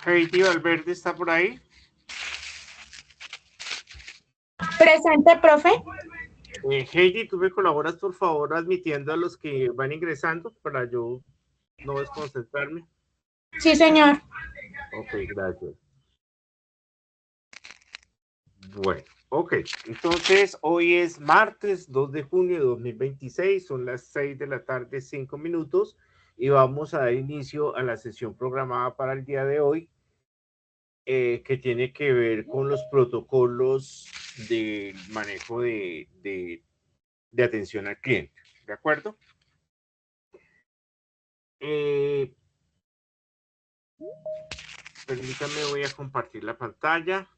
Heidi Valverde está por ahí. Presente, profe. Heidi, ¿tú me colaboras, por favor, admitiendo a los que van ingresando para yo no desconcentrarme? Sí, señor. Ok, gracias. Bueno, ok. Entonces, hoy es martes 2 de junio de 2026, son las 6 de la tarde, 5 minutos, y vamos a dar inicio a la sesión programada para el día de hoy, que tiene que ver con los protocolos de manejo de atención al cliente. ¿De acuerdo? Permítame, voy a compartir la pantalla.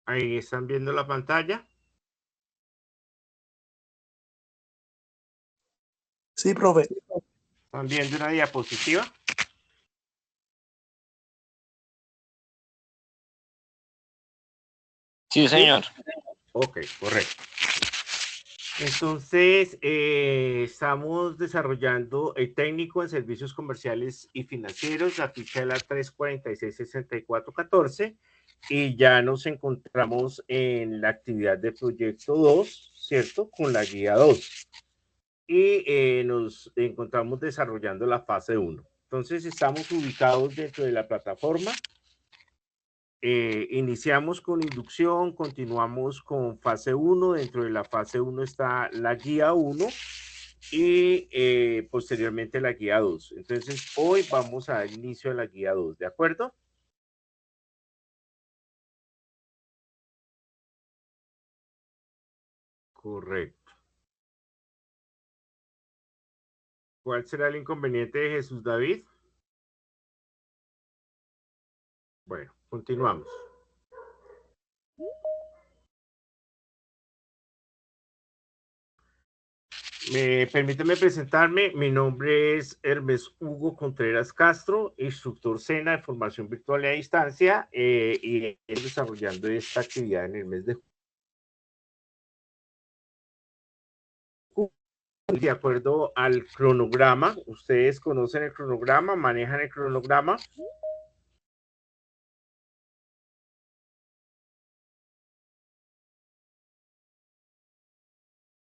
Ahí están viendo la pantalla. Sí, profe. ¿Están viendo una diapositiva? Sí, señor. Ok, correcto. Entonces, estamos desarrollando el técnico en servicios comerciales y financieros, la ficha de la 346-6414, y ya nos encontramos en la actividad de proyecto 2, ¿cierto? Con la guía 2. Y nos encontramos desarrollando la fase 1. Entonces, estamos ubicados dentro de la plataforma. Iniciamos con inducción, continuamos con fase 1. Dentro de la fase 1 está la guía 1 y posteriormente la guía 2. Entonces, hoy vamos a dar inicio a la guía 2, ¿de acuerdo? Correcto. ¿Cuál será el inconveniente de Jesús David? Bueno, continuamos. Permíteme presentarme. Mi nombre es Hermes Hugo Contreras Castro, instructor SENA de formación virtual y a distancia, y estoy desarrollando esta actividad en el mes de junio. De acuerdo al cronograma, ustedes conocen el cronograma, manejan el cronograma.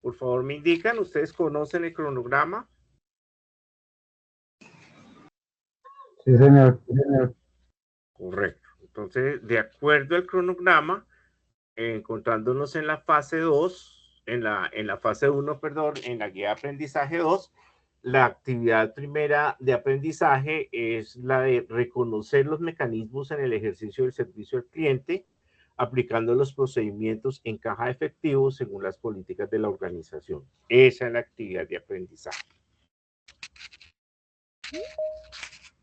Por favor, me indican, ¿ustedes conocen el cronograma? Sí, señor. Sí, señor. Correcto. Entonces, de acuerdo al cronograma, encontrándonos en la fase 2, en la fase 1, perdón, en la guía de aprendizaje 2, la actividad primera de aprendizaje es la de reconocer los mecanismos en el ejercicio del servicio al cliente, aplicando los procedimientos en caja de efectivo según las políticas de la organización. Esa es la actividad de aprendizaje.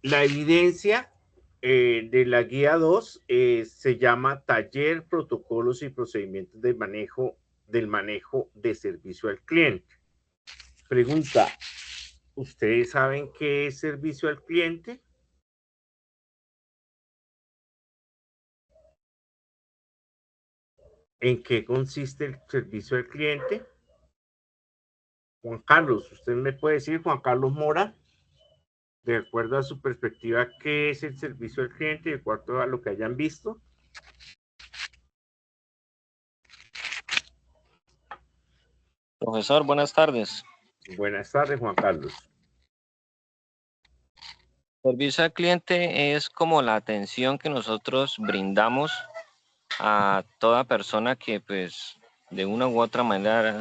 La evidencia de la guía 2 se llama Taller, Protocolos y Procedimientos del manejo de servicio al cliente. Pregunta, ¿ustedes saben qué es servicio al cliente? ¿En qué consiste el servicio al cliente? Juan Carlos, ¿usted me puede decir, Juan Carlos Mora, de acuerdo a su perspectiva, qué es el servicio al cliente, de acuerdo a lo que hayan visto? Profesor, buenas tardes. Buenas tardes, Juan Carlos. Servicio al cliente es como la atención que nosotros brindamos a toda persona que pues de una u otra manera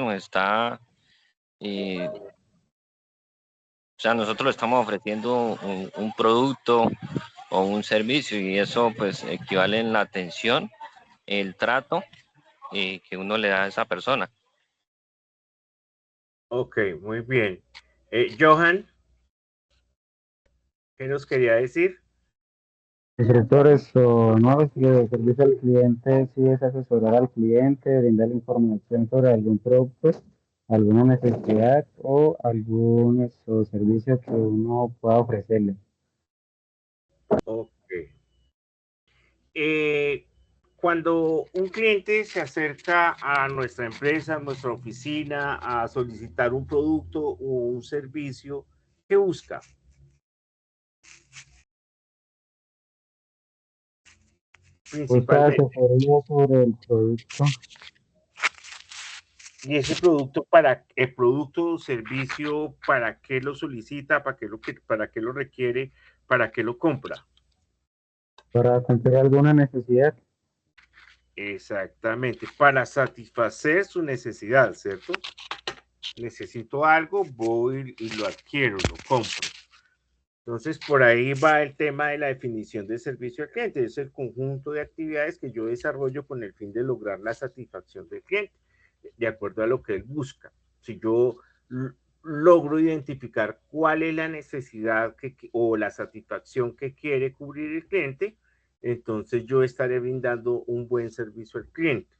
nos está, o sea, nosotros le estamos ofreciendo un producto o un servicio y eso pues equivale en la atención, el trato que uno le da a esa persona. Ok, muy bien. Johan, ¿qué nos quería decir? Escritores o no, es que el servicio al cliente sí es asesorar al cliente, brindar información sobre algún producto, alguna necesidad o algún servicio que uno pueda ofrecerle. Ok. Cuando un cliente se acerca a nuestra empresa, a nuestra oficina, a solicitar un producto o un servicio, ¿qué busca? Busca Principalmente. asesoría sobre el producto. Y ese producto, para el producto o servicio, ¿para qué lo solicita? ¿Para qué lo requiere? ¿Para qué lo compra? Para cumplir alguna necesidad. Exactamente, para satisfacer su necesidad, ¿cierto? Necesito algo, voy y lo adquiero, lo compro. Entonces, por ahí va el tema de la definición de servicio al cliente. Es el conjunto de actividades que yo desarrollo con el fin de lograr la satisfacción del cliente, de acuerdo a lo que él busca. Si yo logro identificar cuál es la necesidad o la satisfacción que quiere cubrir el cliente, entonces yo estaré brindando un buen servicio al cliente.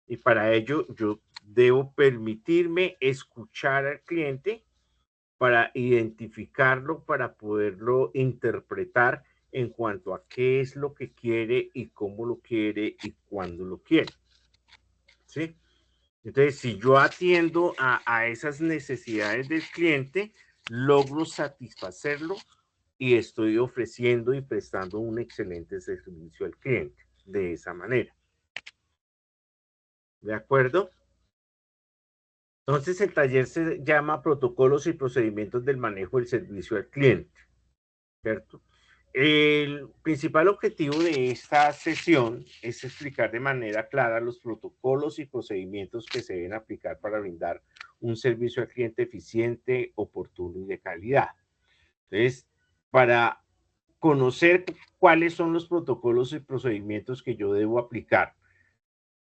Y para ello yo debo permitirme escuchar al cliente para identificarlo, para poderlo interpretar en cuanto a qué es lo que quiere y cómo lo quiere y cuándo lo quiere. ¿Sí? Entonces, si yo atiendo a esas necesidades del cliente, logro satisfacerlo y estoy ofreciendo y prestando un excelente servicio al cliente de esa manera. ¿De acuerdo? Entonces, el taller se llama Protocolos y Procedimientos del Manejo del Servicio al Cliente, ¿cierto? El principal objetivo de esta sesión es explicar de manera clara los protocolos y procedimientos que se deben aplicar para brindar un servicio al cliente eficiente, oportuno y de calidad. Entonces, para conocer cuáles son los protocolos y procedimientos que yo debo aplicar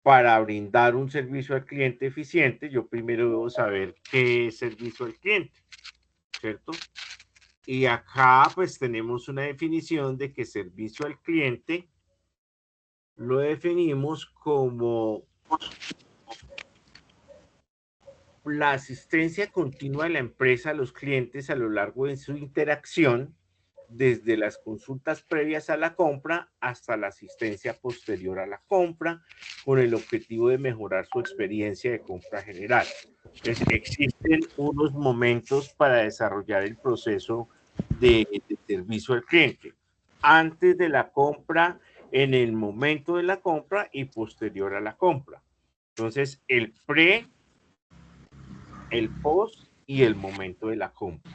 para brindar un servicio al cliente eficiente, yo primero debo saber qué es servicio al cliente, ¿cierto? Y acá pues tenemos una definición de que servicio al cliente lo definimos como la asistencia continua de la empresa a los clientes a lo largo de su interacción, desde las consultas previas a la compra hasta la asistencia posterior a la compra, con el objetivo de mejorar su experiencia de compra general. Entonces, existen unos momentos para desarrollar el proceso de servicio al cliente. Antes de la compra, en el momento de la compra y posterior a la compra. Entonces, el pre, el post y el momento de la compra.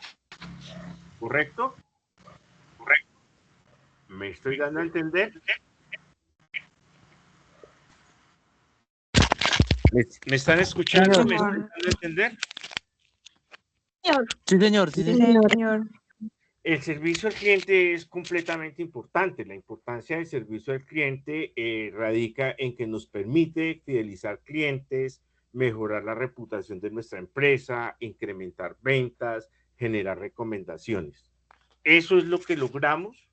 ¿Correcto? Correcto. ¿Me estoy dando a entender? ¿Me están escuchando? ¿Me están dando a entender? Sí, señor, sí, Sí, señor. señor. El servicio al cliente es completamente importante. La importancia del servicio al cliente radica en que nos permite fidelizar clientes, mejorar la reputación de nuestra empresa, incrementar ventas, generar recomendaciones. Eso es lo que logramos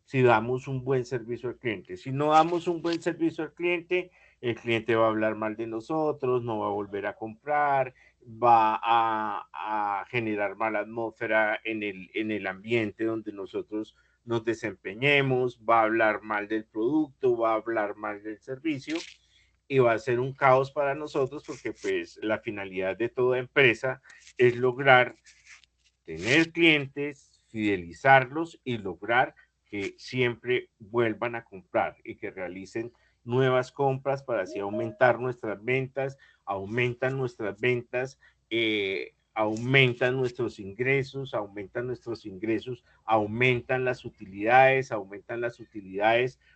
si damos un buen servicio al cliente. Si no damos un buen servicio al cliente, el cliente va a hablar mal de nosotros, no va a volver a comprar, va a generar mala atmósfera en el ambiente donde nosotros nos desempeñemos, va a hablar mal del producto, va a hablar mal del servicio y va a ser un caos para nosotros porque pues la finalidad de toda empresa es lograr tener clientes, fidelizarlos y lograr que siempre vuelvan a comprar y que realicen nuevas compras para así aumentar nuestras ventas, aumentan nuestras ventas, aumentan nuestros ingresos, aumentan las utilidades,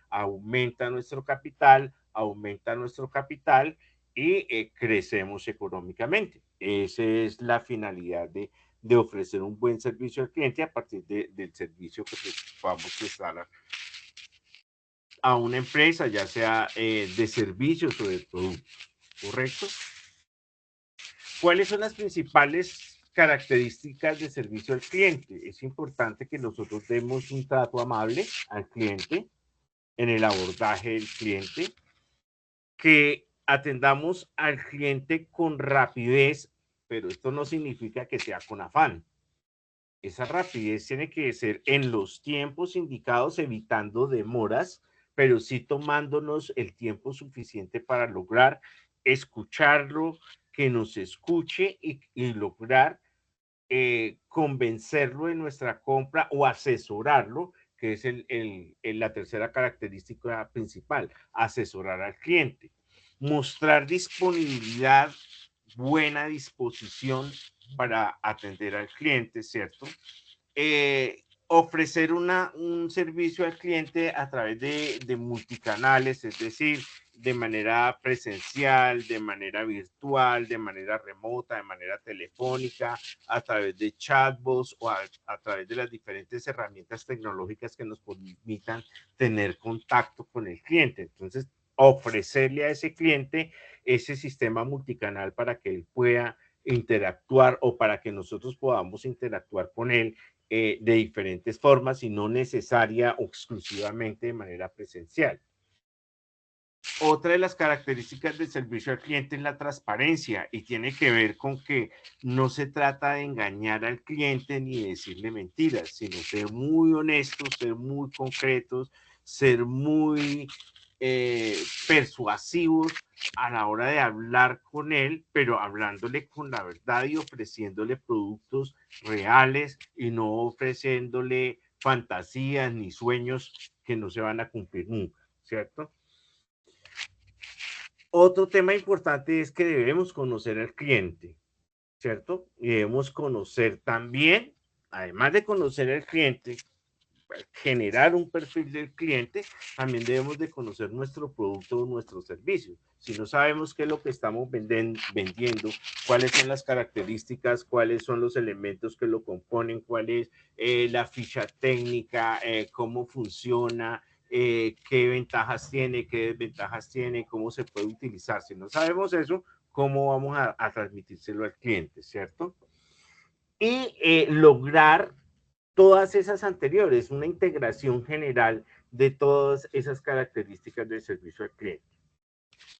aumentan nuestro capital, aumenta nuestro capital y crecemos económicamente. Esa es la finalidad de ofrecer un buen servicio al cliente a partir del servicio que podamos prestar a una empresa, ya sea de servicios o de productos, ¿correcto? ¿Cuáles son las principales características de servicio al cliente? Es importante que nosotros demos un trato amable al cliente en el abordaje del cliente, que atendamos al cliente con rapidez, pero esto no significa que sea con afán. Esa rapidez tiene que ser en los tiempos indicados, evitando demoras, pero sí tomándonos el tiempo suficiente para lograr escucharlo, que nos escuche y lograr convencerlo de nuestra compra o asesorarlo, que es la tercera característica principal, asesorar al cliente. Mostrar disponibilidad, buena disposición para atender al cliente, ¿cierto? Ofrecer un servicio al cliente a través de multicanales, es decir, de manera presencial, de manera virtual, de manera remota, de manera telefónica, a través de chatbots o a través de las diferentes herramientas tecnológicas que nos permitan tener contacto con el cliente. Entonces, ofrecerle a ese cliente ese sistema multicanal para que él pueda interactuar o para que nosotros podamos interactuar con él de diferentes formas y no necesaria o exclusivamente de manera presencial. Otra de las características del servicio al cliente es la transparencia y tiene que ver con que no se trata de engañar al cliente ni de decirle mentiras, sino ser muy honestos, ser muy concretos, ser muy persuasivos a la hora de hablar con él, pero hablándole con la verdad y ofreciéndole productos reales y no ofreciéndole fantasías ni sueños que no se van a cumplir nunca, ¿cierto? Otro tema importante es que debemos conocer al cliente, ¿cierto? Y debemos conocer también, además de conocer al cliente, generar un perfil del cliente, también debemos de conocer nuestro producto o nuestro servicio. Si no sabemos qué es lo que estamos vendiendo, cuáles son las características, cuáles son los elementos que lo componen, cuál es la ficha técnica, cómo funciona, qué ventajas tiene, qué desventajas tiene, cómo se puede utilizar. Si no sabemos eso, ¿cómo vamos a transmitírselo al cliente, cierto? Y lograr todas esas anteriores, una integración general de todas esas características del servicio al cliente.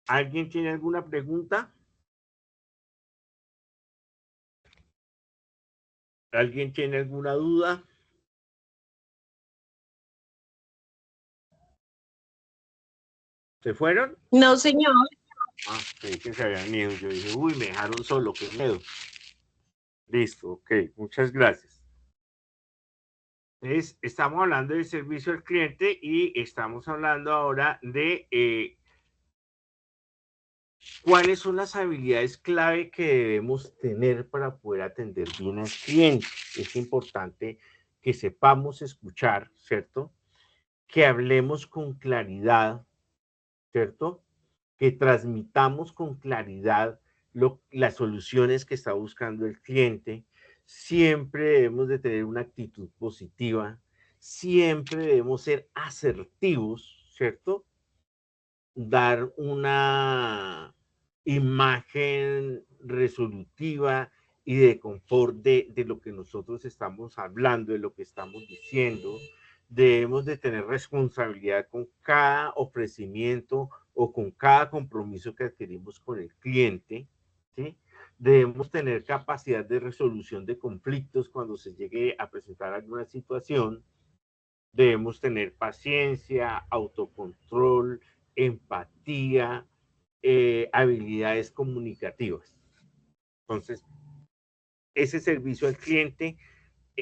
¿Alguien tiene alguna pregunta? ¿Alguien tiene alguna duda? ¿Se fueron? No, señor. Ah, creí que se habían ido. Yo dije, uy, me dejaron solo, qué miedo. Listo, ok, muchas gracias. Entonces, estamos hablando del servicio al cliente y estamos hablando ahora de ¿cuáles son las habilidades clave que debemos tener para poder atender bien al cliente? Es importante que sepamos escuchar, ¿cierto? Que hablemos con claridad, ¿cierto? Que transmitamos con claridad las soluciones que está buscando el cliente. Siempre debemos de tener una actitud positiva, siempre debemos ser asertivos, ¿cierto? Dar una imagen resolutiva y de confort de lo que nosotros estamos hablando, de lo que estamos diciendo. Debemos de tener responsabilidad con cada ofrecimiento o con cada compromiso que adquirimos con el cliente, ¿sí? Debemos tener capacidad de resolución de conflictos cuando se llegue a presentar alguna situación. Debemos tener paciencia, autocontrol, empatía, habilidades comunicativas. Entonces, ese servicio al cliente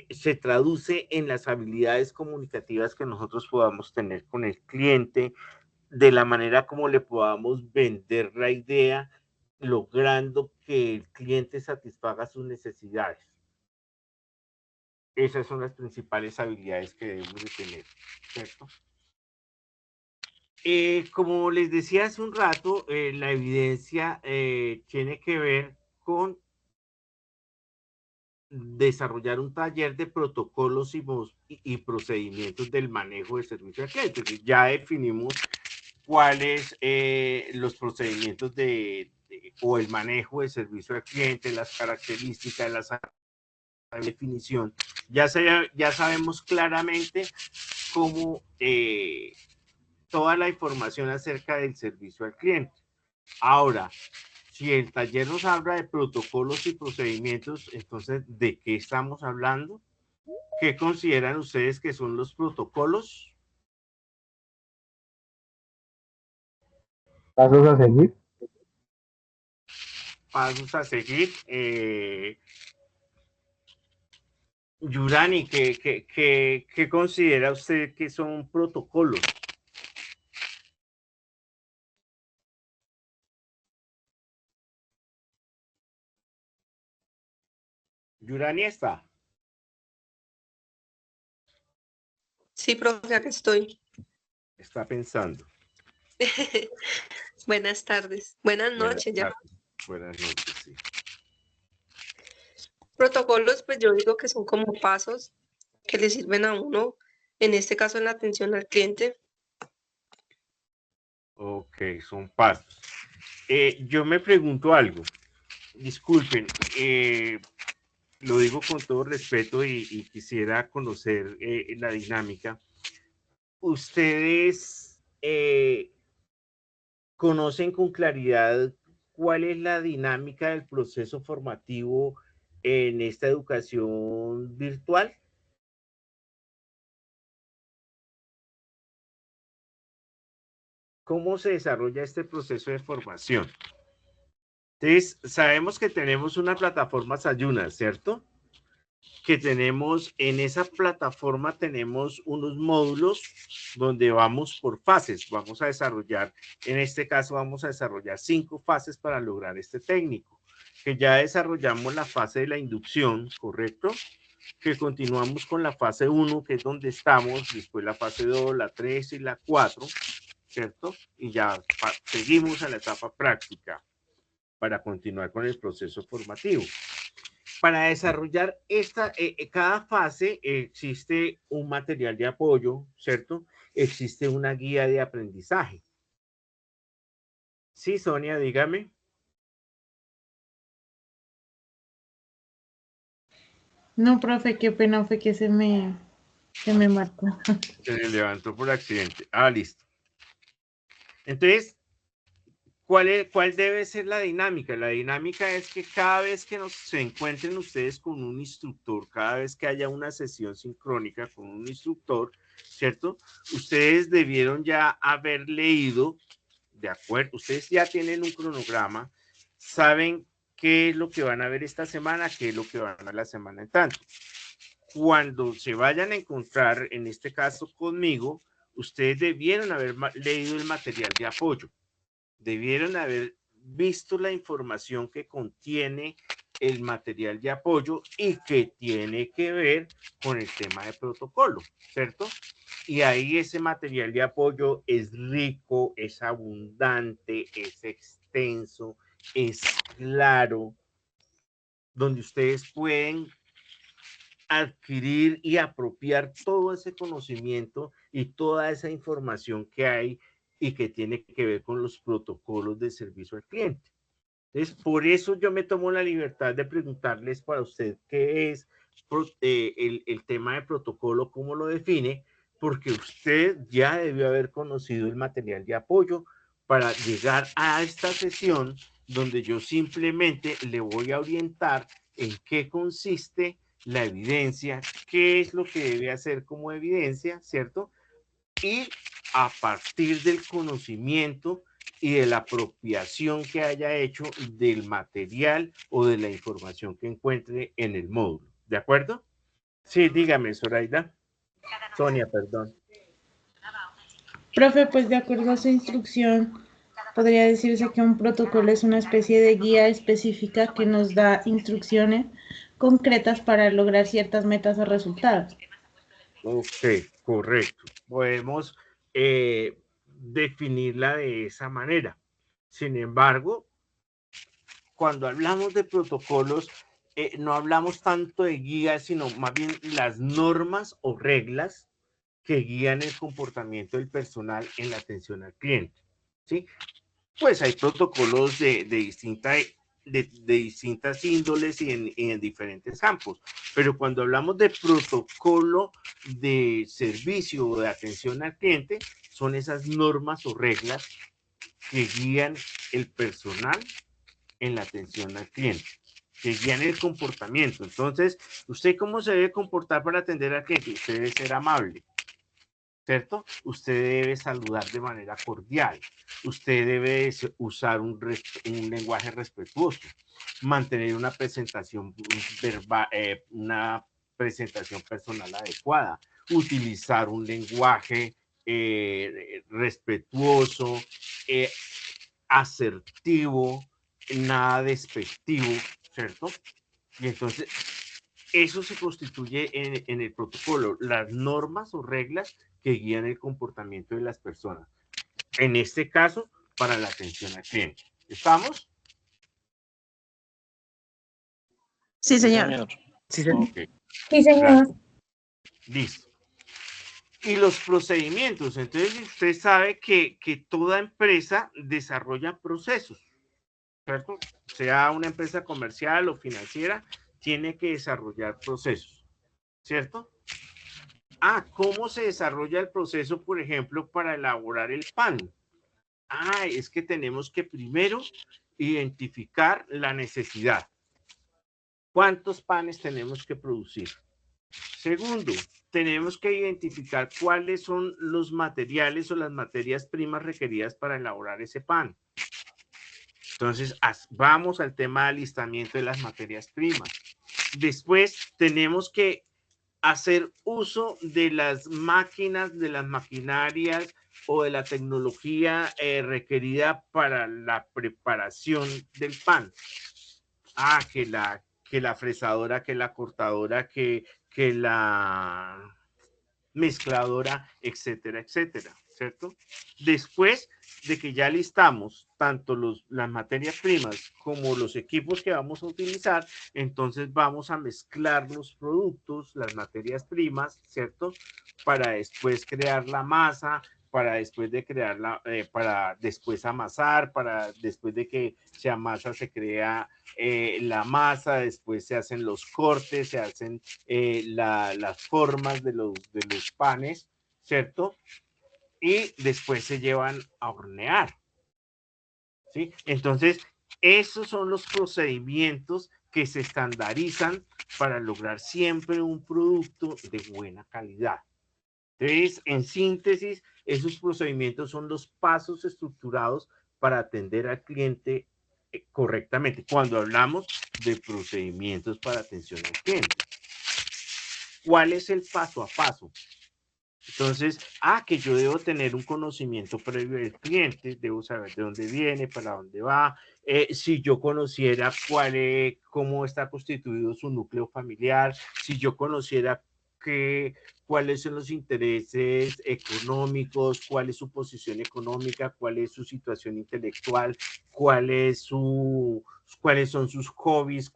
se traduce en las habilidades comunicativas que nosotros podamos tener con el cliente, de la manera como le podamos vender la idea, logrando que el cliente satisfaga sus necesidades. Esas son las principales habilidades que debemos de tener, ¿cierto? como les decía hace un rato, la evidencia tiene que ver con desarrollar un taller de protocolos y procedimientos del manejo de servicio al cliente. Entonces, ya definimos cuáles los procedimientos o el manejo de servicio al cliente, las características, las definición. Ya sabemos claramente cómo toda la información acerca del servicio al cliente. Ahora, si el taller nos habla de protocolos y procedimientos, entonces, ¿de qué estamos hablando? ¿Qué consideran ustedes que son los protocolos? Pasos a seguir. Pasos a seguir. Yurani, ¿qué considera usted que son protocolos? Yurani está. Sí, profe, acá estoy. Está pensando. Buenas tardes. Buenas noches ya. Buenas noches, sí. Protocolos, pues yo digo que son como pasos que le sirven a uno, en este caso en la atención al cliente. Ok, son pasos. Yo me pregunto algo. Disculpen, lo digo con todo respeto y quisiera conocer la dinámica. ¿Ustedes conocen con claridad cuál es la dinámica del proceso formativo en esta educación virtual? ¿Cómo se desarrolla este proceso de formación? Entonces, sabemos que tenemos una plataforma Sayuna, ¿cierto? Que tenemos, en esa plataforma tenemos unos módulos donde vamos por fases. Vamos a desarrollar, en este caso vamos a desarrollar 5 fases para lograr este técnico. Que ya desarrollamos la fase de la inducción, ¿correcto? Que continuamos con la fase 1, que es donde estamos, después la fase 2, la 3 y la 4, ¿cierto? Y ya seguimos a la etapa práctica para continuar con el proceso formativo. Para desarrollar cada fase existe un material de apoyo, ¿cierto? Existe una guía de aprendizaje. Sí, Sonia, dígame. No, profe, qué pena fue que se me marcó. Se le levantó por accidente. Ah, listo. Entonces, ¿cuál debe ser la dinámica? La dinámica es que cada vez que se encuentren ustedes con un instructor, cada vez que haya una sesión sincrónica con un instructor, ¿cierto? Ustedes debieron ya haber leído, de acuerdo, ustedes ya tienen un cronograma, saben qué es lo que van a ver esta semana, qué es lo que van a ver la semana en tanto. Cuando se vayan a encontrar, en este caso conmigo, ustedes debieron haber leído el material de apoyo. Debieron haber visto la información que contiene el material de apoyo y que tiene que ver con el tema de protocolo, ¿cierto? Y ahí ese material de apoyo es rico, es abundante, es extenso, es claro, donde ustedes pueden adquirir y apropiar todo ese conocimiento y toda esa información que hay y que tiene que ver con los protocolos de servicio al cliente. Entonces, por eso yo me tomo la libertad de preguntarles para usted qué es el tema de protocolo, cómo lo define, porque usted ya debió haber conocido el material de apoyo para llegar a esta sesión donde yo simplemente le voy a orientar en qué consiste la evidencia, qué es lo que debe hacer como evidencia, ¿cierto? Y a partir del conocimiento y de la apropiación que haya hecho del material o de la información que encuentre en el módulo. ¿De acuerdo? Sí, dígame, Zoraida. Sonia, perdón. Profe, pues de acuerdo a su instrucción, podría decirse que un protocolo es una especie de guía específica que nos da instrucciones concretas para lograr ciertas metas o resultados. Ok, correcto. Podemos definirla de esa manera. Sin embargo, cuando hablamos de protocolos, no hablamos tanto de guías, sino más bien las normas o reglas que guían el comportamiento del personal en la atención al cliente. ¿Sí? Pues hay protocolos de distintas índoles y en diferentes campos. Pero cuando hablamos de protocolo de servicio o de atención al cliente, son esas normas o reglas que guían el personal en la atención al cliente, que guían el comportamiento. Entonces, ¿usted cómo se debe comportar para atender al cliente? Usted debe ser amable, ¿cierto? Usted debe saludar de manera cordial. Usted debe usar un lenguaje respetuoso, mantener una presentación verbal, una presentación personal adecuada, utilizar un lenguaje respetuoso, asertivo, nada despectivo, ¿cierto? Y entonces eso se constituye en el protocolo, las normas o reglas que guían el comportamiento de las personas. En este caso, para la atención al cliente. ¿Estamos? Sí, señor. Sí, señor. Okay. Sí, señor. Listo. Y los procedimientos. Entonces, usted sabe que toda empresa desarrolla procesos, ¿cierto? Sea una empresa comercial o financiera, tiene que desarrollar procesos, ¿cierto? ¿Cómo se desarrolla el proceso, por ejemplo, para elaborar el pan? Es que tenemos que primero identificar la necesidad. ¿Cuántos panes tenemos que producir? Segundo, tenemos que identificar cuáles son los materiales o las materias primas requeridas para elaborar ese pan. Entonces, vamos al tema de alistamiento de las materias primas. Después, tenemos que hacer uso de las máquinas, de las maquinarias o de la tecnología requerida para la preparación del pan. Que la fresadora, que la cortadora, que la mezcladora, etcétera, etcétera, ¿cierto? Después de que ya listamos tanto las materias primas como los equipos que vamos a utilizar, entonces vamos a mezclar los productos, las materias primas, ¿cierto? Para después crear la masa, para después de crearla, para después amasar, para después de que se amasa se crea la masa, después se hacen los cortes, se hacen las formas de los panes, ¿cierto? Y después se llevan a hornear, ¿sí? Entonces, esos son los procedimientos que se estandarizan para lograr siempre un producto de buena calidad. Entonces, en síntesis, esos procedimientos son los pasos estructurados para atender al cliente correctamente, cuando hablamos de procedimientos para atención al cliente. ¿Cuál es el paso a paso? Entonces, que yo debo tener un conocimiento previo del cliente, debo saber de dónde viene, para dónde va. Si yo conociera cómo está constituido su núcleo familiar, si yo conociera cuáles son los intereses económicos, cuál es su posición económica, cuál es su situación intelectual, cuáles son sus hobbies,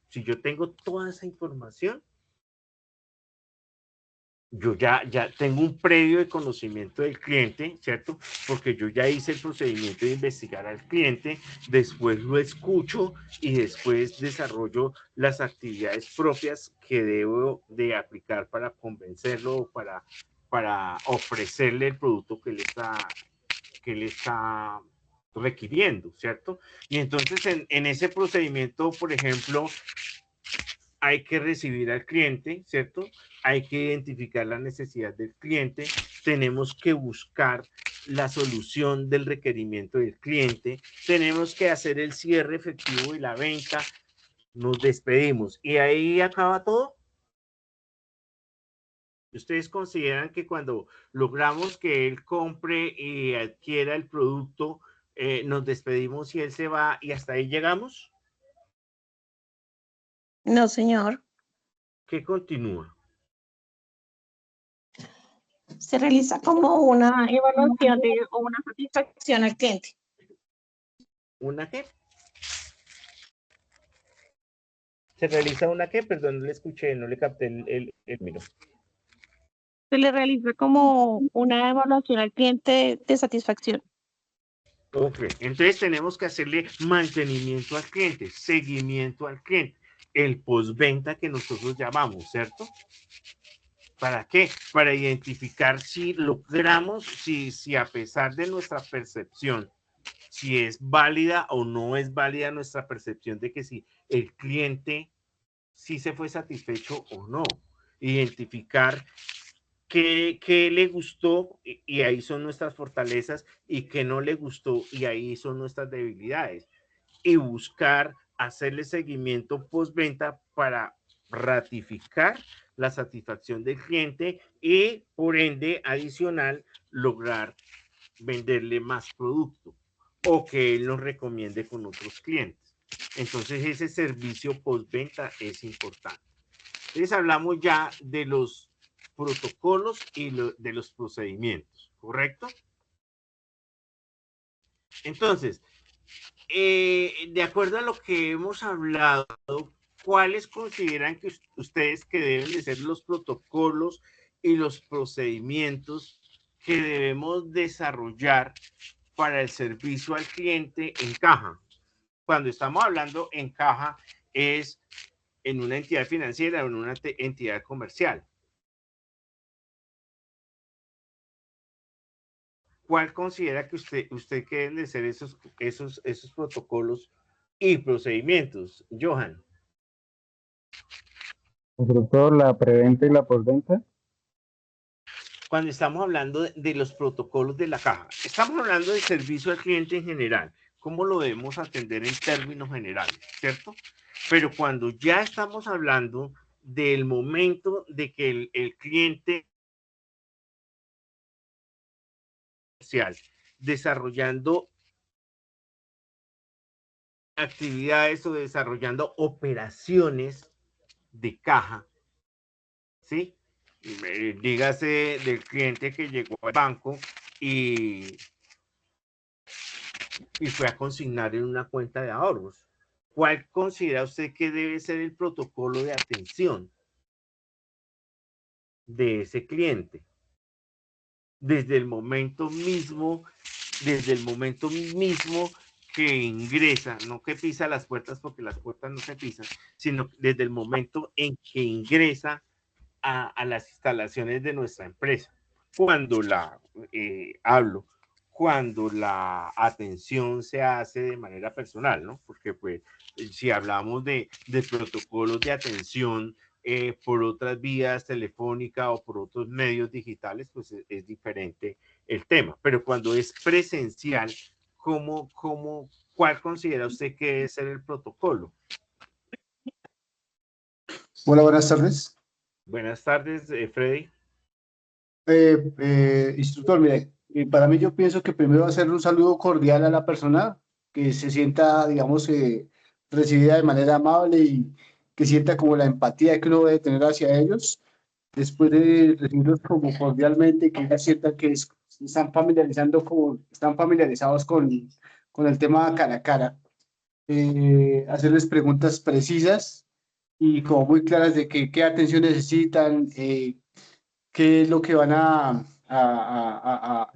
si yo tengo toda esa información, yo ya tengo un previo de conocimiento del cliente, ¿cierto? Porque yo ya hice el procedimiento de investigar al cliente, después lo escucho y después desarrollo las actividades propias que debo de aplicar para convencerlo o para ofrecerle el producto que él está requiriendo, ¿cierto? Y entonces en ese procedimiento, por ejemplo, hay que recibir al cliente, ¿cierto? Hay que identificar la necesidad del cliente, tenemos que buscar la solución del requerimiento del cliente, tenemos que hacer el cierre efectivo y la venta, nos despedimos. ¿Y ahí acaba todo? ¿Ustedes consideran que cuando logramos que él compre y adquiera el producto, nos despedimos y él se va y hasta ahí llegamos? No, señor. ¿Qué continúa? Se realiza como una evaluación o una satisfacción al cliente. ¿Una qué? ¿Se realiza una qué? Perdón, no le escuché, no le capté el miro. Se le realiza como una evaluación al cliente de satisfacción. Ok, entonces tenemos que hacerle mantenimiento al cliente, seguimiento al cliente, el postventa que nosotros llamamos, ¿cierto? ¿Para qué? Para identificar si logramos, si a pesar de nuestra percepción, si es válida o no es válida nuestra percepción de que si el cliente sí se fue satisfecho o no. Identificar qué le gustó y ahí son nuestras fortalezas y qué no le gustó y ahí son nuestras debilidades. Y buscar hacerle seguimiento postventa para ratificar la satisfacción del cliente y por ende adicional lograr venderle más producto o que él nos recomiende con otros clientes. Entonces ese servicio postventa es importante. Entonces hablamos ya de los protocolos y de los procedimientos, ¿correcto? Entonces, de acuerdo a lo que hemos hablado, ¿cuáles consideran que ustedes que deben de ser los protocolos y los procedimientos que debemos desarrollar para el servicio al cliente en caja? Cuando estamos hablando en caja es en una entidad financiera o en una entidad comercial. ¿Cuál considera que usted que deben de ser esos protocolos y procedimientos, Johan? Sobre todo la preventa y la postventa. Cuando estamos hablando de los protocolos de la caja, estamos hablando del servicio al cliente en general, cómo lo debemos atender en términos generales, ¿cierto? Pero cuando ya estamos hablando del momento de que el cliente comercial desarrollando actividades o desarrollando operaciones de caja, ¿sí? Dígase del cliente que llegó al banco y fue a consignar en una cuenta de ahorros. ¿Cuál considera usted que debe ser el protocolo de atención de ese cliente? Desde el momento mismo que ingresa, no que pisa las puertas porque las puertas no se pisan, sino desde el momento en que ingresa a las instalaciones de nuestra empresa. Cuando cuando la atención se hace de manera personal, ¿no? Porque pues si hablamos de protocolos de atención por otras vías telefónicas o por otros medios digitales, pues es diferente el tema. Pero cuando es presencial, ¿cuál considera usted que debe ser el protocolo? Hola, buenas tardes. Buenas tardes, Freddy. Instructor, mire, para mí yo pienso que primero hacer un saludo cordial a la persona, que se sienta, digamos, recibida de manera amable y que sienta como la empatía que uno debe tener hacia ellos. Después de recibirlos como cordialmente, que ella sienta que están familiarizados con el tema cara a cara. Hacerles preguntas precisas y como muy claras de qué atención necesitan, qué es lo que van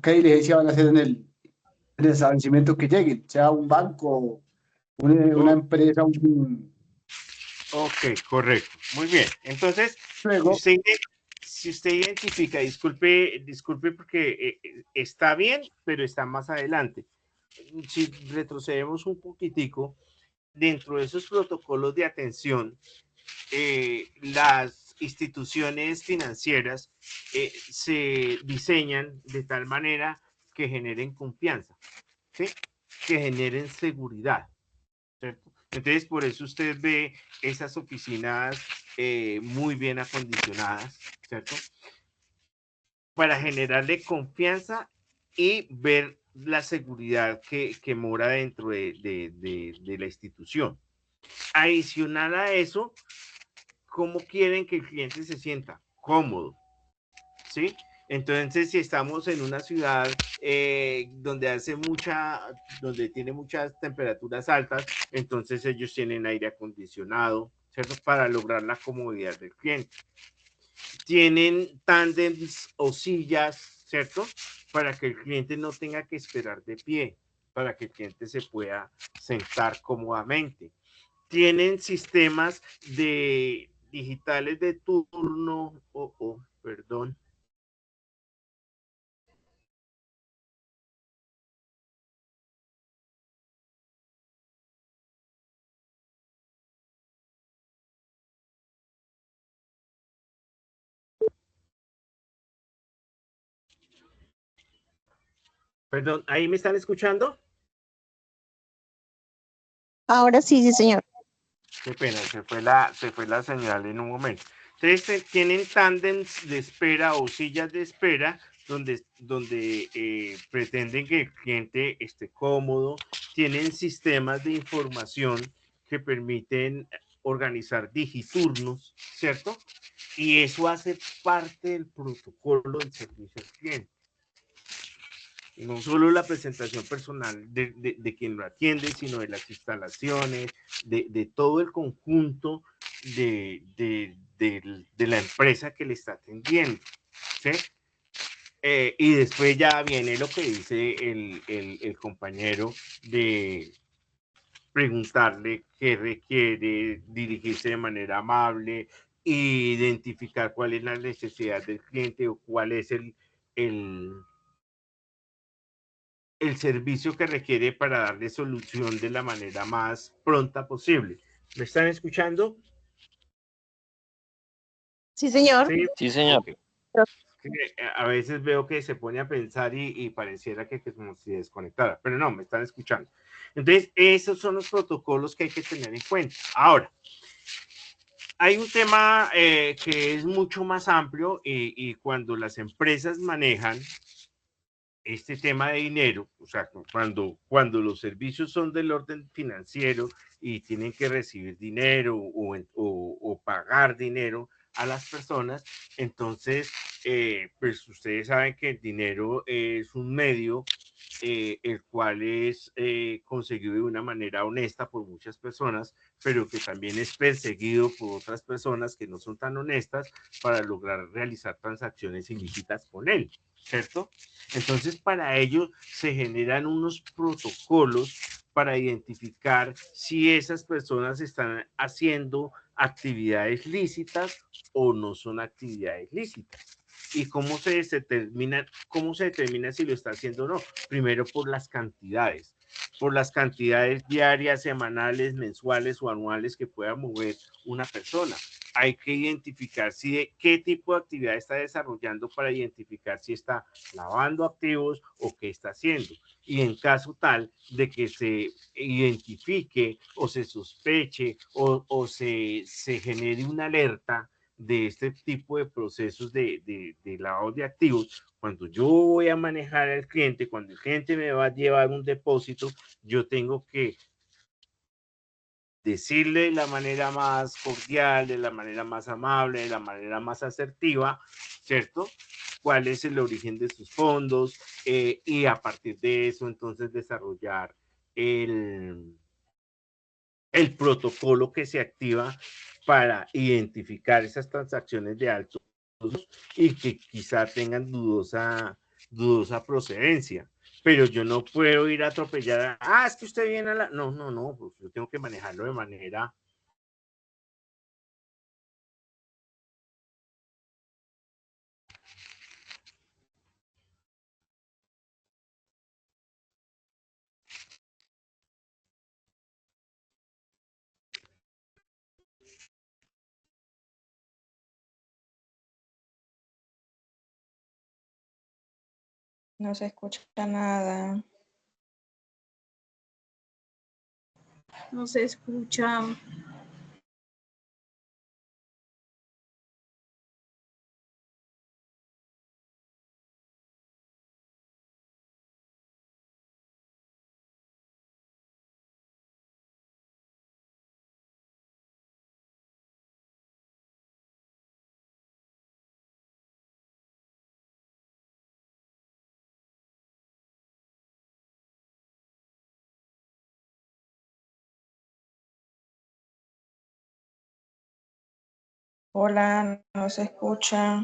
qué diligencia van a hacer en el establecimiento que lleguen, sea un banco, una empresa, Ok, correcto. Muy bien. Entonces, luego, si usted identifica, disculpe porque está bien, pero está más adelante. Si retrocedemos un poquitico, dentro de esos protocolos de atención, las instituciones financieras se diseñan de tal manera que generen confianza, ¿sí? Que generen seguridad, ¿cierto? Entonces, por eso usted ve esas oficinas muy bien acondicionadas, ¿cierto? Para generarle confianza y ver la seguridad que mora dentro de la institución. Adicional a eso, ¿cómo quieren que el cliente se sienta? Cómodo, ¿sí? Entonces, si estamos en una ciudad donde tiene muchas temperaturas altas, entonces ellos tienen aire acondicionado, ¿cierto? Para lograr la comodidad del cliente. Tienen tándems o sillas, ¿cierto? Para que el cliente no tenga que esperar de pie, para que el cliente se pueda sentar cómodamente. Tienen sistemas digitales de turno, perdón. Perdón, ¿ahí me están escuchando? Ahora sí, sí, señor. Qué pena, se fue la señal en un momento. Entonces, tienen tándems de espera o sillas de espera donde pretenden que el cliente esté cómodo. Tienen sistemas de información que permiten organizar digiturnos, ¿cierto? Y eso hace parte del protocolo del servicio al cliente. No solo la presentación personal de quien lo atiende, sino de las instalaciones, de todo el conjunto de la empresa que le está atendiendo. ¿Sí? Y después ya viene lo que dice el compañero de preguntarle qué requiere, dirigirse de manera amable, identificar cuál es la necesidad del cliente o cuál es el servicio que requiere para darle solución de la manera más pronta posible. ¿Me están escuchando? Sí, señor. Sí, Sí, señor. okay. A veces veo que se pone a pensar y pareciera que como si desconectara, pero no, me están escuchando. Entonces, esos son los protocolos que hay que tener en cuenta. Ahora, hay un tema que es mucho más amplio y cuando las empresas manejan este tema de dinero, o sea, cuando los servicios son del orden financiero y tienen que recibir dinero o pagar dinero a las personas, entonces, pues ustedes saben que el dinero es un medio el cual es conseguido de una manera honesta por muchas personas, pero que también es perseguido por otras personas que no son tan honestas para lograr realizar transacciones ilícitas con él, ¿cierto? Entonces, para ello se generan unos protocolos para identificar si esas personas están haciendo actividades lícitas o no son actividades lícitas. ¿Y cómo se determina si lo está haciendo o no? Primero por las cantidades diarias, semanales, mensuales o anuales que pueda mover una persona. Hay que identificar qué tipo de actividad está desarrollando para identificar si está lavando activos o qué está haciendo. Y en caso tal de que se identifique o se sospeche o se genere una alerta de este tipo de procesos de lavado de activos, cuando yo voy a manejar al cliente, cuando el cliente me va a llevar un depósito, yo tengo que decirle de la manera más cordial, de la manera más amable, de la manera más asertiva, ¿cierto? Cuál es el origen de sus fondos y a partir de eso entonces desarrollar el protocolo que se activa para identificar esas transacciones de alto y que quizá tengan dudosa procedencia. Pero yo no puedo ir a atropellar es que usted viene a la... No, no, no, pues yo tengo que manejarlo de manera... No se escucha nada. No se escucha. Hola, no se escucha.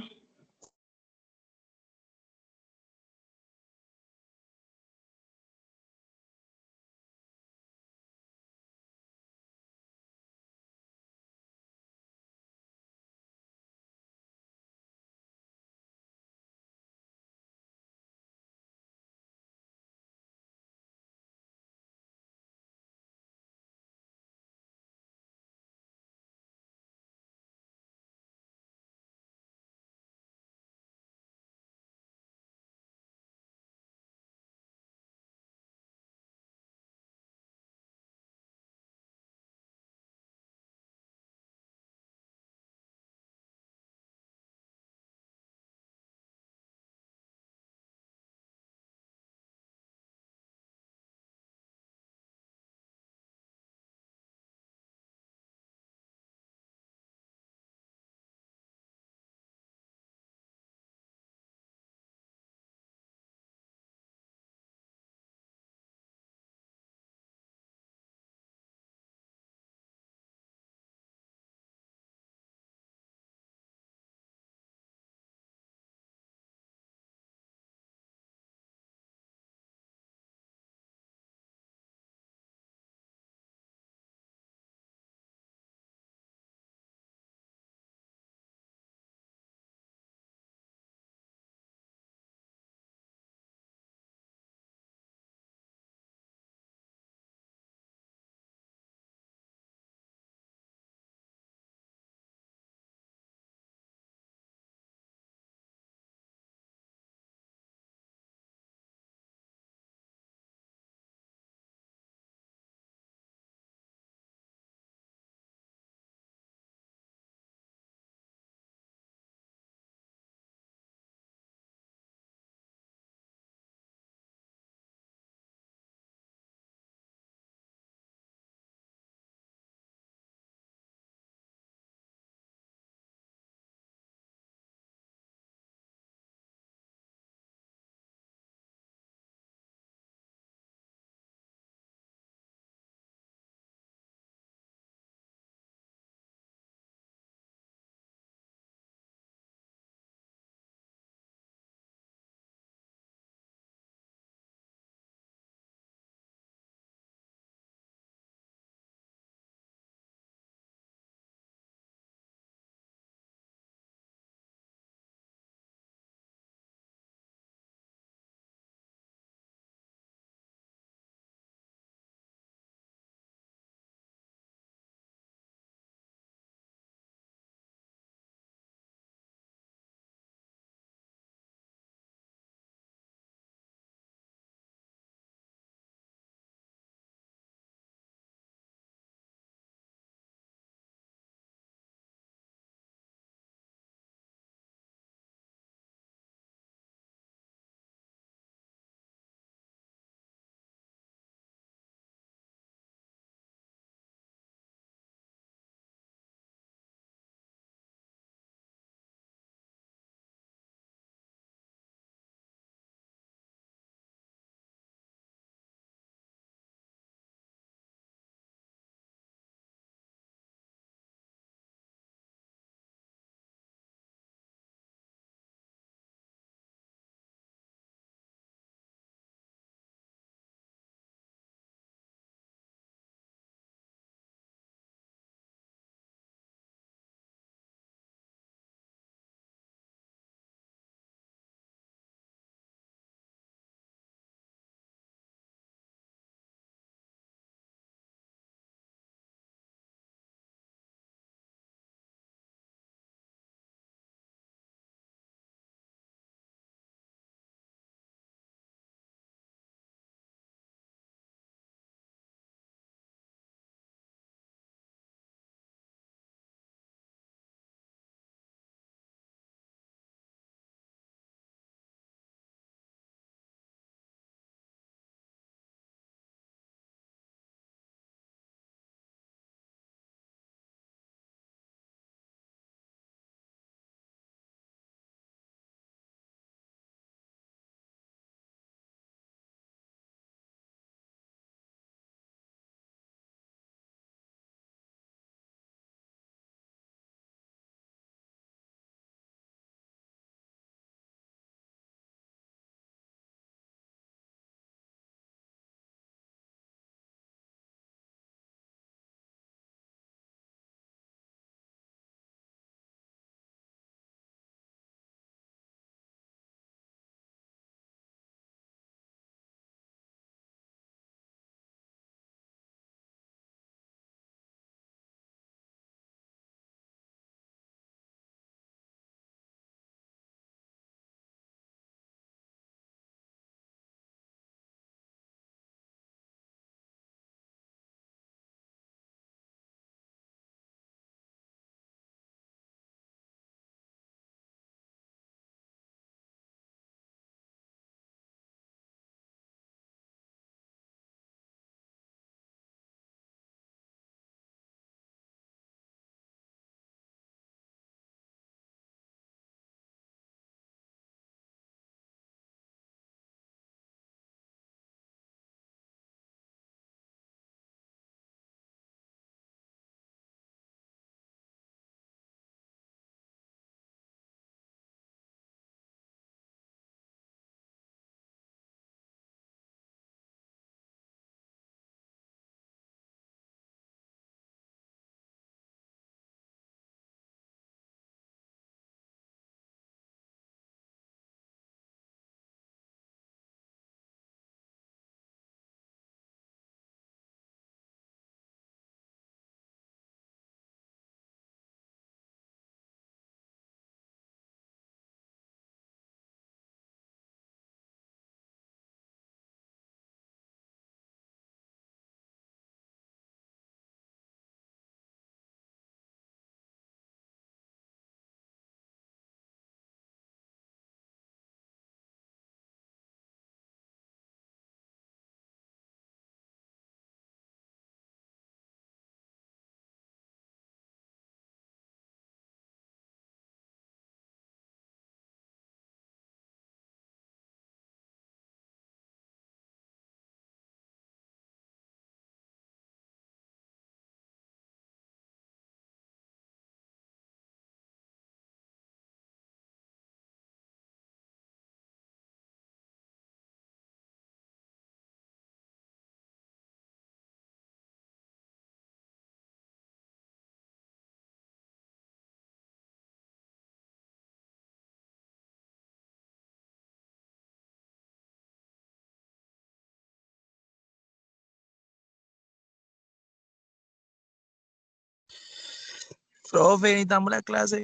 Profe, necesitamos la clase.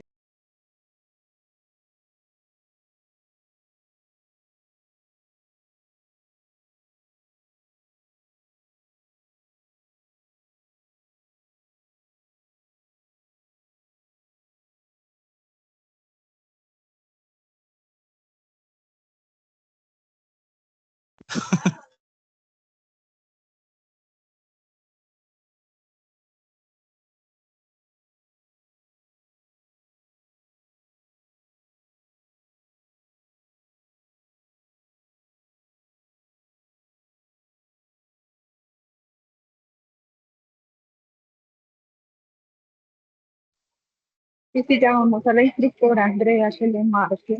Y si llamamos a la instructora Andrea, que le marque.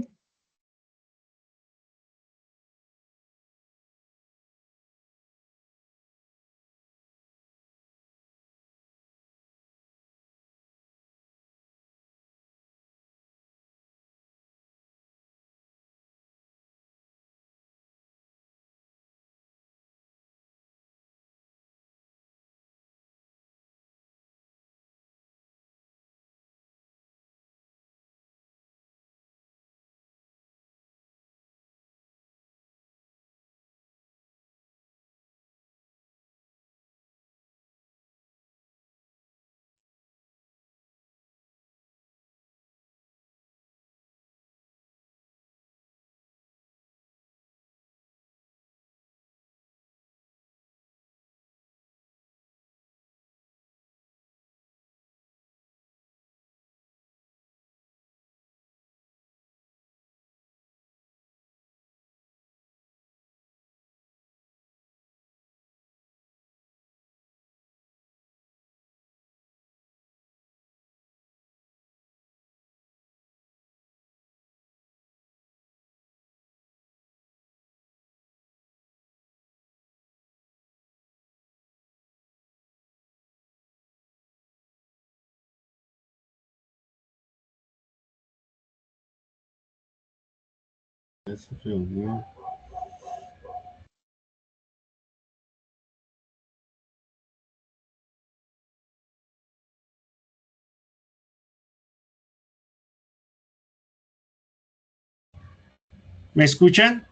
¿Me escuchan?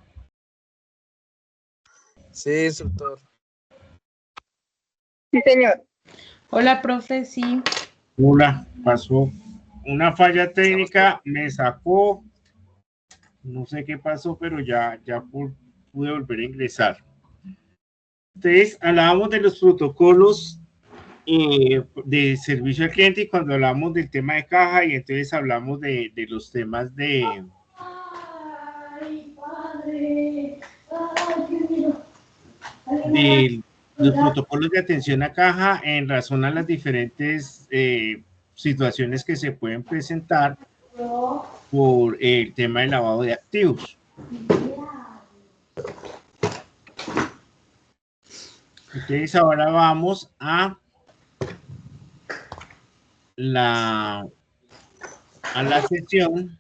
Sí, instructor. Sí, señor. Hola, profe, sí. Hola, pasó una falla técnica, me sacó, no sé qué pasó, pero ya pude volver a ingresar. Entonces, hablábamos de los protocolos de servicio al cliente y cuando hablamos del tema de caja y entonces hablamos de los temas de los protocolos de atención a caja en razón a las diferentes situaciones que se pueden presentar por el tema del lavado de activos. Entonces ahora vamos a la sesión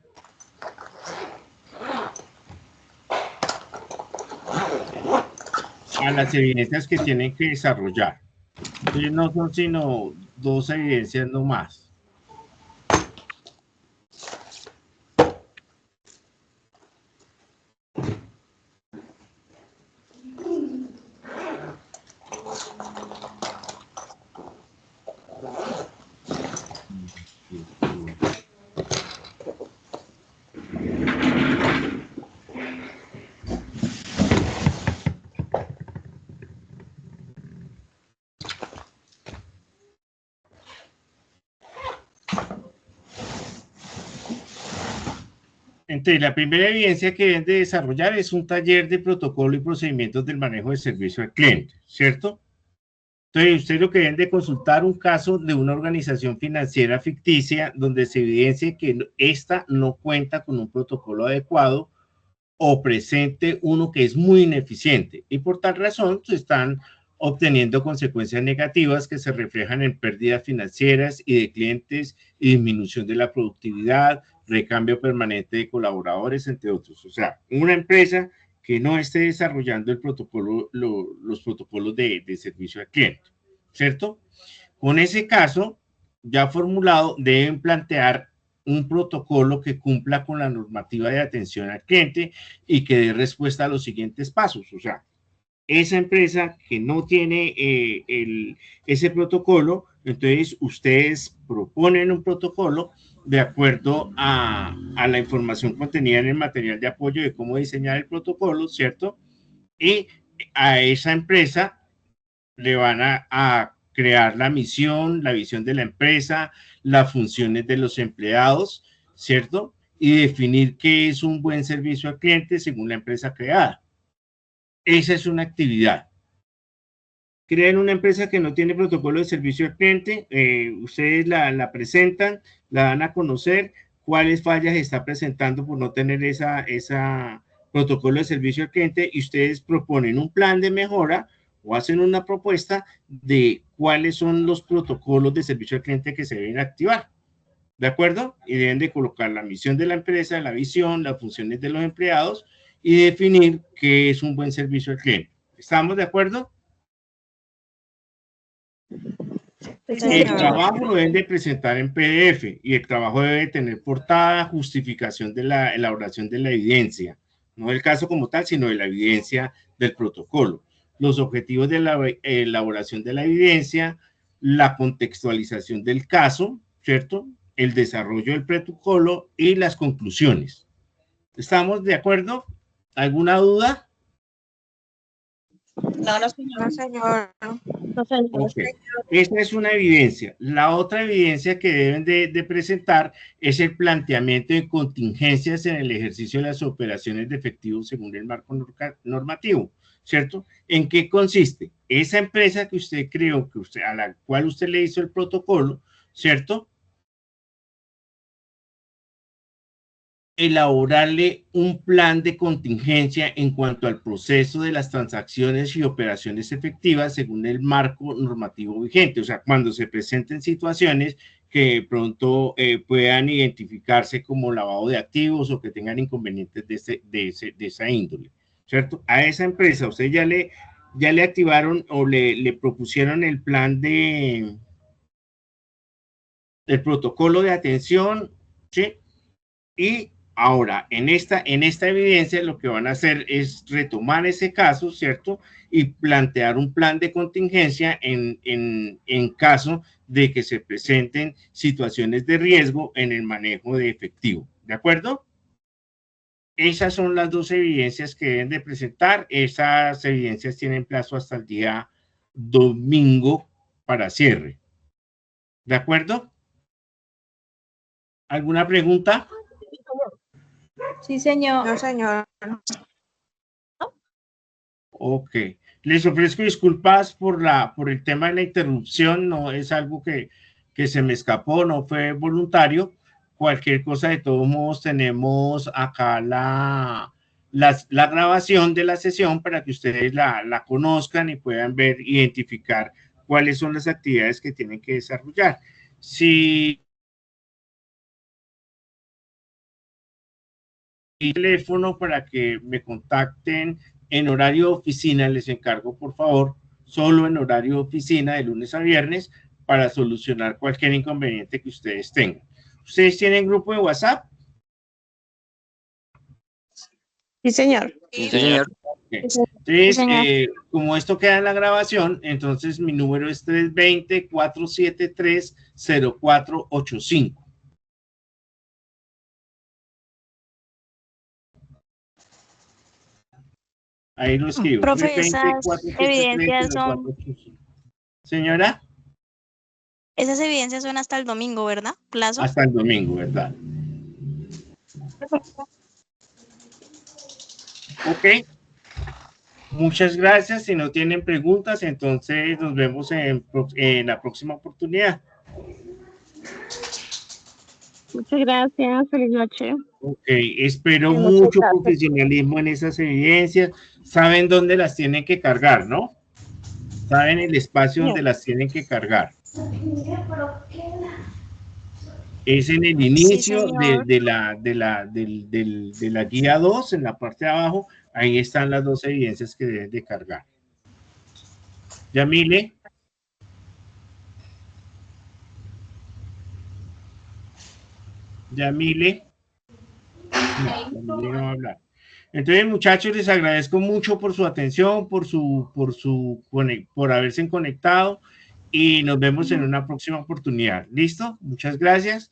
a las evidencias que tienen que desarrollar. Entonces no son sino 2 evidencias no más. Entonces, la primera evidencia que deben de desarrollar es un taller de protocolo y procedimientos del manejo de servicio al cliente, ¿cierto? Entonces, ustedes lo que deben de consultar un caso de una organización financiera ficticia donde se evidencie que ésta no cuenta con un protocolo adecuado o presente uno que es muy ineficiente y por tal razón se están obteniendo consecuencias negativas que se reflejan en pérdidas financieras y de clientes y disminución de la productividad, recambio permanente de colaboradores, entre otros. O sea, una empresa que no esté desarrollando el protocolo, los protocolos de servicio al cliente, ¿cierto? Con ese caso, ya formulado, deben plantear un protocolo que cumpla con la normativa de atención al cliente y que dé respuesta a los siguientes pasos. O sea, esa empresa que no tiene ese protocolo, entonces ustedes proponen un protocolo de acuerdo a la información contenida en el material de apoyo de cómo diseñar el protocolo, ¿cierto? Y a esa empresa le van a crear la misión, la visión de la empresa, las funciones de los empleados, ¿cierto? Y definir qué es un buen servicio al cliente según la empresa creada. Esa es una actividad. Crean una empresa que no tiene protocolo de servicio al cliente, ustedes la presentan, la dan a conocer, cuáles fallas está presentando por no tener esa protocolo de servicio al cliente, y ustedes proponen un plan de mejora o hacen una propuesta de cuáles son los protocolos de servicio al cliente que se deben activar. ¿De acuerdo? Y deben de colocar la misión de la empresa, la visión, las funciones de los empleados y definir qué es un buen servicio al cliente. ¿Estamos de acuerdo? El trabajo lo deben de presentar en PDF y el trabajo debe tener portada, justificación de la elaboración de la evidencia, no del caso como tal, sino de la evidencia del protocolo, los objetivos de la elaboración de la evidencia, la contextualización del caso, ¿cierto? El desarrollo del protocolo y las conclusiones. ¿Estamos de acuerdo? ¿Alguna duda? No, no, señor. No, señor. No, señor. Okay. Esta es una evidencia. La otra evidencia que deben de presentar es el planteamiento de contingencias en el ejercicio de las operaciones de efectivo según el marco normativo, ¿cierto? ¿En qué consiste? Esa empresa que usted creó, a la cual usted le hizo el protocolo, ¿cierto? Elaborarle un plan de contingencia en cuanto al proceso de las transacciones y operaciones efectivas según el marco normativo vigente. O sea, cuando se presenten situaciones que pronto puedan identificarse como lavado de activos o que tengan inconvenientes de esa índole, ¿cierto? A esa empresa usted ya le activaron o le propusieron el plan el protocolo de atención, ¿sí? Y ahora, en esta evidencia, lo que van a hacer es retomar ese caso, ¿cierto? Y plantear un plan de contingencia en caso de que se presenten situaciones de riesgo en el manejo de efectivo. ¿De acuerdo? Esas son las dos evidencias que deben de presentar. Esas evidencias tienen plazo hasta el día domingo para cierre. ¿De acuerdo? ¿Alguna pregunta? Sí, señor. No, señor. Ok. Les ofrezco disculpas por el tema de la interrupción. No es algo que se me escapó, no fue voluntario. Cualquier cosa, de todos modos, tenemos acá la grabación de la sesión para que ustedes la conozcan y puedan ver, identificar cuáles son las actividades que tienen que desarrollar. Si teléfono para que me contacten en horario de oficina, les encargo por favor, solo en horario de oficina de lunes a viernes para solucionar cualquier inconveniente que ustedes tengan. ¿Ustedes tienen grupo de WhatsApp? Sí, señor. Sí, señor. Okay. Entonces, como esto queda en la grabación, entonces mi número es 320-473-0485. Ahí lo escribo. Profe, esas evidencias son... Señora. Esas evidencias son hasta el domingo, ¿verdad? ¿Plazo? Hasta el domingo, ¿verdad? Ok. Muchas gracias. Si no tienen preguntas, entonces nos vemos en la próxima oportunidad. Muchas gracias. Feliz noche. Ok. Espero mucho profesionalismo en esas evidencias. Saben dónde las tienen que cargar, ¿no? Saben el espacio donde las tienen que cargar. Es en el inicio de la guía 2, en la parte de abajo. Ahí están las dos evidencias que deben de cargar. Yamile. Yamile. No, Yamile no va a hablar. Entonces, muchachos, les agradezco mucho por su atención, por haberse conectado y nos vemos en una próxima oportunidad. ¿Listo? Muchas gracias.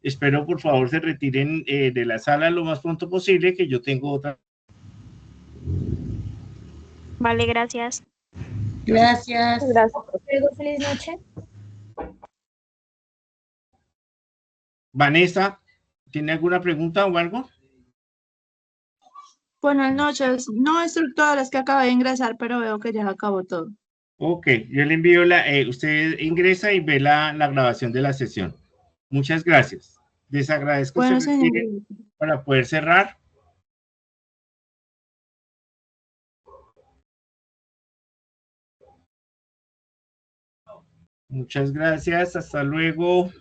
Espero, por favor, se retiren de la sala lo más pronto posible, que yo tengo otra. Vale, gracias. Gracias. Gracias. Feliz noche. Vanessa, ¿tiene alguna pregunta o algo? Buenas noches. No, instructor, es que acabé de ingresar, pero veo que ya acabó todo. Ok, yo le envío usted ingresa y ve la grabación de la sesión. Muchas gracias. Les agradezco Bueno, se retiren señor. para poder cerrar. Muchas gracias. Hasta luego.